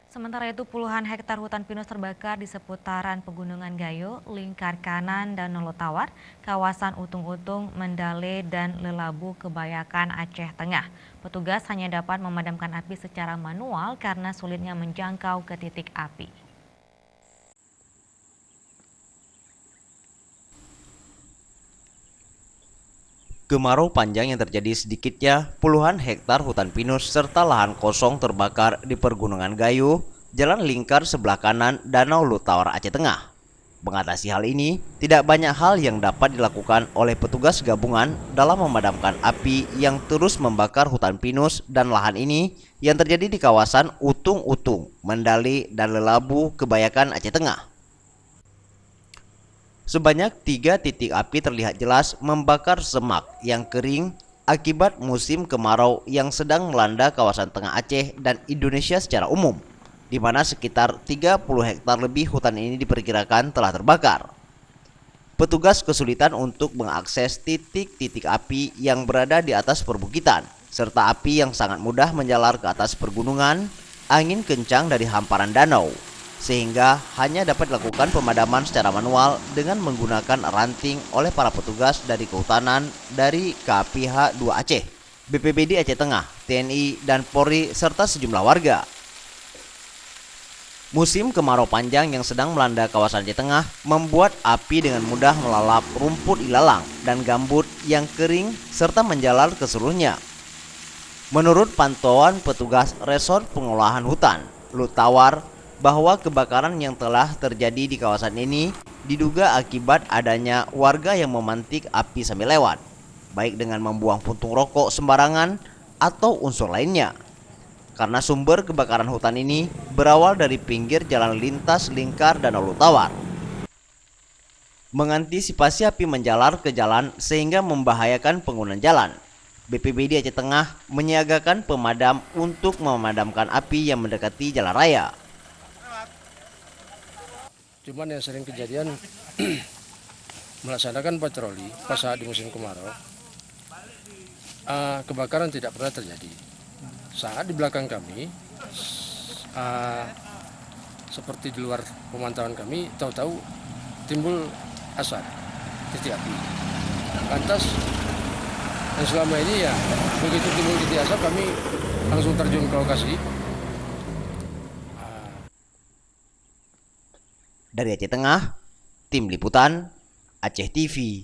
Sementara itu puluhan hektar hutan pinus terbakar di seputaran Pegunungan Gayo, Lingkar Kanan, dan Nolotawar, kawasan Utung-Utung, Mendale, dan Lelabu, Kebayakan, Aceh Tengah. Petugas hanya dapat memadamkan api secara manual karena sulitnya menjangkau ke titik api. Kemarau panjang yang terjadi sedikitnya puluhan hektar hutan pinus serta lahan kosong terbakar di Pergunungan Gayo, Jalan Lingkar sebelah kanan Danau Lutawar Aceh Tengah. Mengatasi hal ini, tidak banyak hal yang dapat dilakukan oleh petugas gabungan dalam memadamkan api yang terus membakar hutan pinus dan lahan ini yang terjadi di kawasan Utung-Utung, Mendali, dan Lelabu, Kebayakan Aceh Tengah. Sebanyak 3 titik api terlihat jelas membakar semak yang kering akibat musim kemarau yang sedang melanda kawasan Tengah Aceh dan Indonesia secara umum, di mana sekitar 30 hektar lebih hutan ini diperkirakan telah terbakar. Petugas kesulitan untuk mengakses titik-titik api yang berada di atas perbukitan, serta api yang sangat mudah menjalar ke atas pergunungan, angin kencang dari hamparan danau, sehingga hanya dapat dilakukan pemadaman secara manual dengan menggunakan ranting oleh para petugas dari kehutanan dari KPH 2 Aceh, BPBD Aceh Tengah, TNI, dan Polri, serta sejumlah warga. Musim kemarau panjang yang sedang melanda kawasan Aceh Tengah membuat api dengan mudah melalap rumput ilalang dan gambut yang kering serta menjalar ke seluruhnya. Menurut pantauan petugas Resort Pengolahan Hutan, Lutawar, bahwa kebakaran yang telah terjadi di kawasan ini diduga akibat adanya warga yang memantik api sambil lewat, baik dengan membuang puntung rokok sembarangan atau unsur lainnya. Karena sumber kebakaran hutan ini berawal dari pinggir jalan lintas Lingkar Danau Lutawar. Mengantisipasi api menjalar ke jalan sehingga membahayakan pengguna jalan, BPBD Aceh Tengah menyiagakan pemadam untuk memadamkan api yang mendekati jalan raya. Cuman yang sering kejadian melaksanakan patroli pas saat di musim kemarau, kebakaran tidak pernah terjadi. Saat di belakang kami, seperti di luar pemantauan kami, tahu-tahu timbul asap, titik api. Lantas, dan selama ini ya begitu timbul titik asap kami langsung terjun ke lokasi. Dari Aceh Tengah, Tim Liputan, Aceh TV.